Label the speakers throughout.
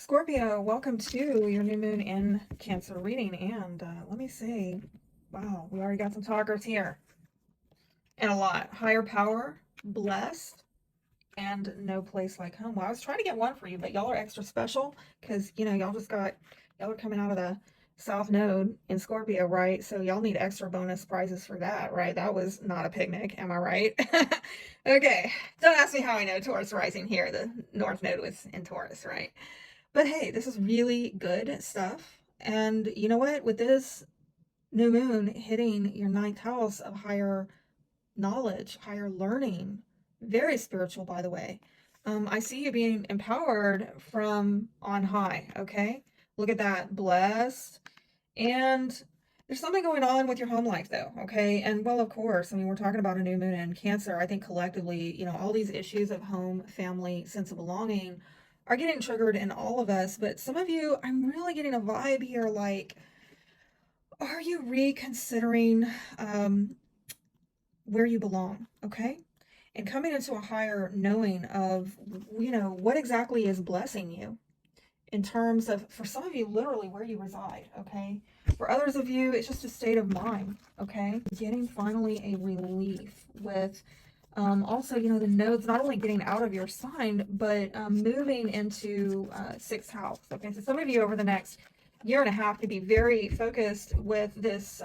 Speaker 1: Scorpio, welcome to your new moon in Cancer reading. And let me see. Wow, we already got some talkers here. And a lot. Higher power, blessed, and no place like home. Well, I was trying to get one for you, but y'all are extra special because, y'all are coming out of the South Node in Scorpio, right? So y'all need extra bonus prizes for that, right? That was not a picnic, am I right? Okay, don't ask me how I know Taurus rising here. The North Node was in Taurus, right? But hey, this is really good stuff. And you know what? With this new moon hitting your ninth house of higher knowledge, higher learning, very spiritual, by the way. I see you being empowered from on high. Okay. Look at that. Blessed. And there's something going on with your home life, though. Okay. And well, of course, I mean, we're talking about a new moon in Cancer. I think collectively, all these issues of home, family, sense of belonging are getting triggered in all of us. But some of you, I'm really getting a vibe here like, are you reconsidering where you belong? Okay. And coming into a higher knowing of, what exactly is blessing you in terms of, for some of you, literally where you reside. Okay. For others of you, it's just a state of mind. Okay. Getting finally a relief with also, the nodes not only getting out of your sign, but moving into sixth house. Okay, so some of you over the next year and a half could be very focused with this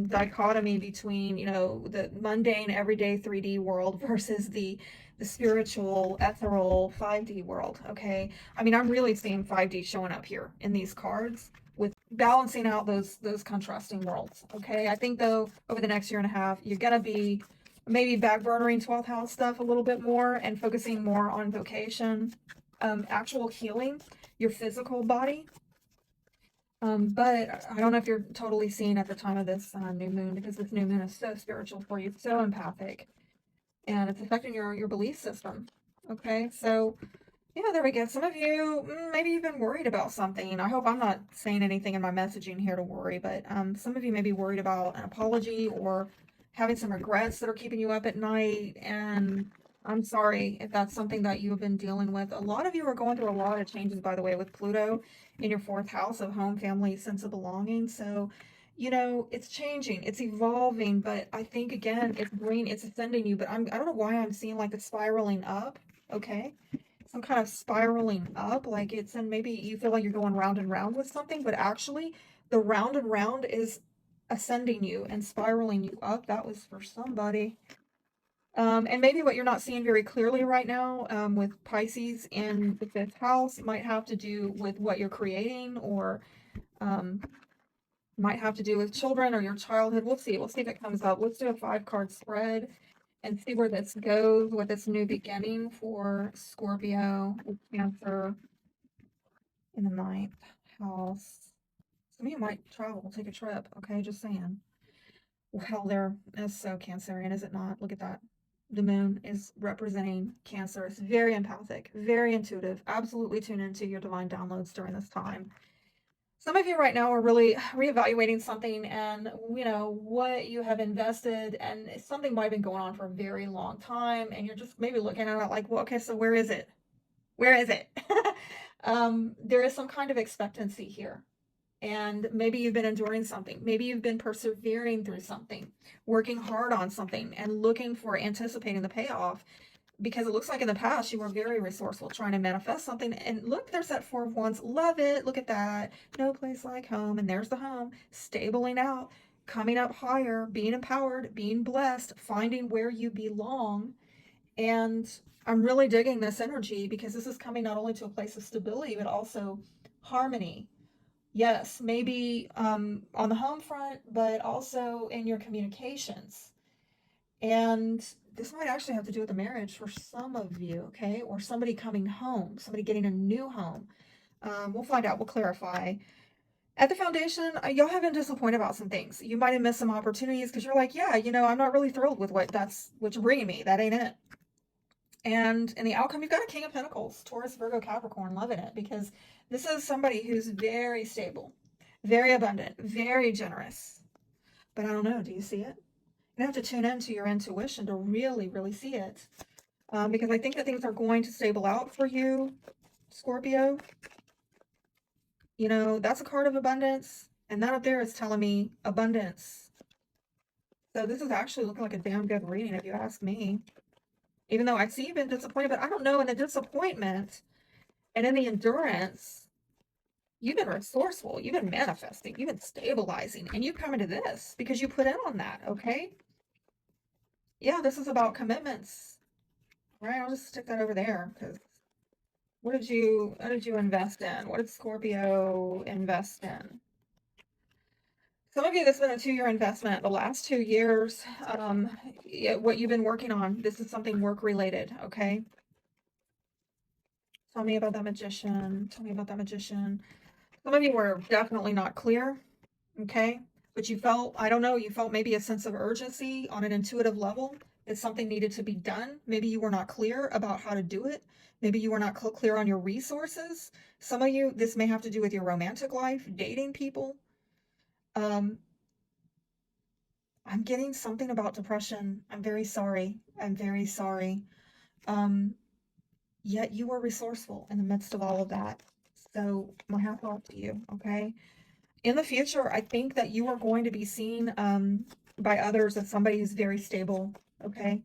Speaker 1: dichotomy between, the mundane, everyday 3D world versus the spiritual, ethereal 5D world. Okay, I mean, I'm really seeing 5D showing up here in these cards with balancing out those contrasting worlds. Okay, I think though over the next year and a half, you're gonna be maybe backburnering 12th house stuff a little bit more and focusing more on vocation, actual healing, your physical body. But I don't know if you're totally seeing at the time of this new moon, because this new moon is so spiritual for you, so empathic, and it's affecting your belief system. Okay, so yeah, there we go. Some of you, maybe you've been worried about something. I hope I'm not saying anything in my messaging here to worry, but some of you may be worried about an apology or having some regrets that are keeping you up at night. And I'm sorry if that's something that you have been dealing with. A lot of you are going through a lot of changes, by the way, with Pluto in your fourth house of home, family, sense of belonging. So, it's changing, it's evolving, but I think again, it's ascending you. But I don't know why I'm seeing like it's spiraling up. Okay, some kind of spiraling up, like it's and maybe you feel like you're going round and round with something, but actually the round and round is ascending you and spiraling you up. That was for somebody. And maybe what you're not seeing very clearly right now, with Pisces in the fifth house might have to do with what you're creating, or um, might have to do with children or your childhood. We'll see. We'll see if it comes up. Let's do a 5 card spread and see where this goes with this new beginning for Scorpio with Cancer in the ninth house. Some of you might travel, take a trip. Okay, just saying. Well, there is so Cancerian, is it not? Look at that. The moon is representing Cancer. It's very empathic, very intuitive. Absolutely tune into your divine downloads during this time. Some of you right now are really reevaluating something, and what you have invested, and something might have been going on for a very long time, and you're just maybe looking at it like, well, okay, so where is it? Where is it? There is some kind of expectancy here. And maybe you've been enduring something. Maybe you've been persevering through something, working hard on something, and looking for anticipating the payoff, because it looks like in the past you were very resourceful trying to manifest something. And look, there's that 4 of Wands. Love it. Look at that. No place like home. And there's the home, stabling out, coming up higher, being empowered, being blessed, finding where you belong. And I'm really digging this energy because this is coming not only to a place of stability, but also harmony. Yes, maybe on the home front, but also in your communications. And this might actually have to do with the marriage for some of you, okay? Or somebody coming home, somebody getting a new home. We'll find out, we'll clarify. At the foundation, y'all have been disappointed about some things. You might have missed some opportunities because you're like, yeah, I'm not really thrilled with what you're bringing me. That ain't it. And in the outcome, you've got a King of Pentacles, Taurus, Virgo, Capricorn, loving it, because this is somebody who's very stable, very abundant, very generous. But I don't know, do you see it? You have to tune into your intuition to really, really see it. Because I think that things are going to stable out for you, Scorpio. You know, that's a card of abundance. And that up there is telling me abundance. So this is actually looking like a damn good reading if you ask me. Even though I see you've been disappointed, but I don't know, in the disappointment and in the endurance, you've been resourceful, you've been manifesting, you've been stabilizing, and you come into this because you put in on that, okay? Yeah, this is about commitments. Right, I'll just stick that over there because what did you invest in? What did Scorpio invest in? Some of you, this has been a 2-year investment. The last 2 years, what you've been working on, this is something work related, okay? Tell me about that magician. Tell me about that magician. Some of you were definitely not clear, okay? But you felt, I don't know, you felt maybe a sense of urgency on an intuitive level that something needed to be done. Maybe you were not clear about how to do it. Maybe you were not clear on your resources. Some of you, this may have to do with your romantic life, dating people. Um, I'm getting something about depression. I'm very sorry. I'm very sorry. Um, Yet you were resourceful in the midst of all of that. So my hat off to you, okay? In the future, I think that you are going to be seen by others as somebody who's very stable, okay?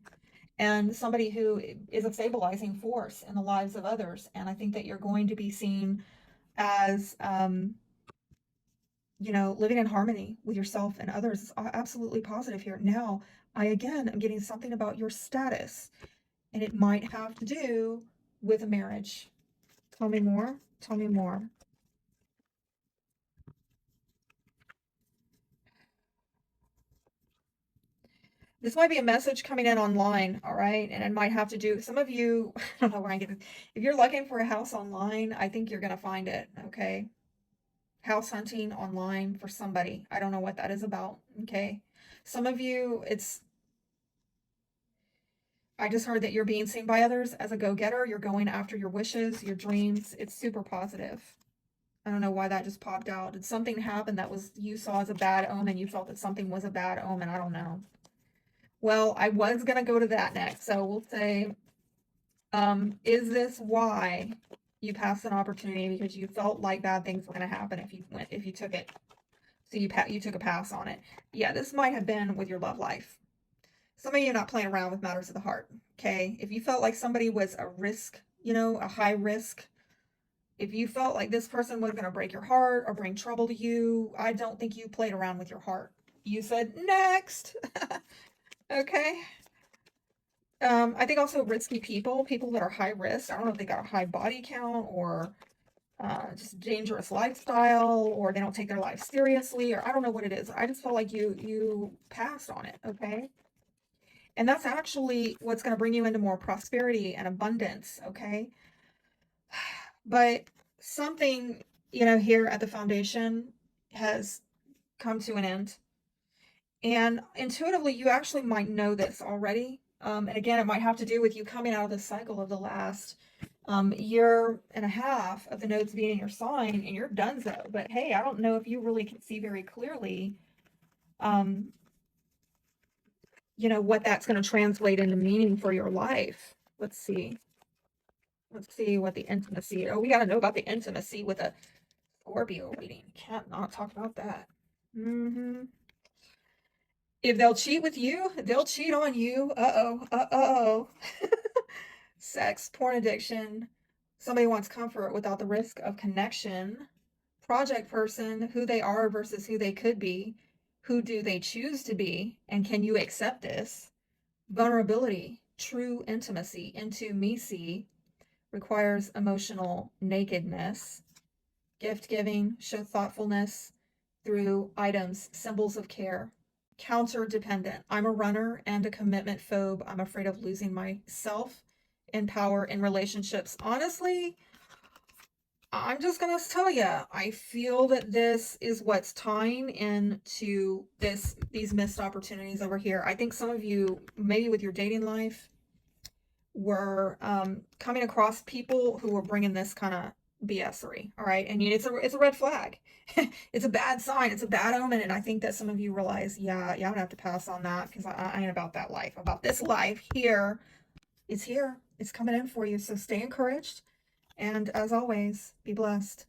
Speaker 1: And somebody who is a stabilizing force in the lives of others. And I think that you're going to be seen as, you know, living in harmony with yourself and others. Is absolutely positive here. Now, I again am getting something about your status, and it might have to do with a marriage. Tell me more. Tell me more. This might be a message coming in online, all right? And it might have to do, some of you, I don't know where I get it. If you're looking for a house online, I think you're going to find it, okay? House hunting online for somebody. I don't know what that is about, okay? Some of you, I just heard that you're being seen by others as a go-getter. You're going after your wishes, your dreams. It's super positive. I don't know why that just popped out. Did something happen that was you saw as a bad omen? You felt that something was a bad omen. I don't know. Well, I was gonna go to that next. So we'll say, is this why you passed an opportunity because you felt like bad things were gonna happen if you took it? So you took a pass on it. Yeah, this might have been with your love life. Some of you are not playing around with matters of the heart. Okay, if you felt like somebody was a risk, you know, a high risk. If you felt like this person was going to break your heart or bring trouble to you, I don't think you played around with your heart. You said next. Okay. I think also risky people that are high risk. I don't know if they got a high body count or just dangerous lifestyle, or they don't take their life seriously, or I don't know what it is. I just felt like you passed on it. Okay. And that's actually what's going to bring you into more prosperity and abundance. Okay. But something, you know, here at the foundation has come to an end. And intuitively, you actually might know this already. And again, it might have to do with you coming out of the cycle of the last year and a half of the nodes being in your sign, and you're donezo. But hey, I don't know if you really can see very clearly, um, you know, what that's going to translate into meaning for your life. Let's see. Let's see what the intimacy. Oh, we got to know about the intimacy with a Scorpio reading. Can't not talk about that. Mm-hmm. If they'll cheat with you, they'll cheat on you. Uh-oh. Uh-oh. Sex, porn addiction. Somebody wants comfort without the risk of connection. Project person, who they are versus who they could be. Who do they choose to be? And can you accept this? Vulnerability, true intimacy into me requires emotional nakedness. Gift giving, show thoughtfulness through items, symbols of care. Counter dependent. I'm a runner and a commitment phobe. I'm afraid of losing myself and power in relationships. Honestly, I'm just gonna tell you, I feel that this is what's tying into these missed opportunities over here. I think some of you, maybe with your dating life, were coming across people who were bringing this kind of BSery. All right, and it's a red flag. It's a bad sign. It's a bad omen, and I think that some of you realize, yeah, I'm gonna have to pass on that because I ain't about that life. About this life here. It's here. It's coming in for you. So stay encouraged, and as always, be blessed.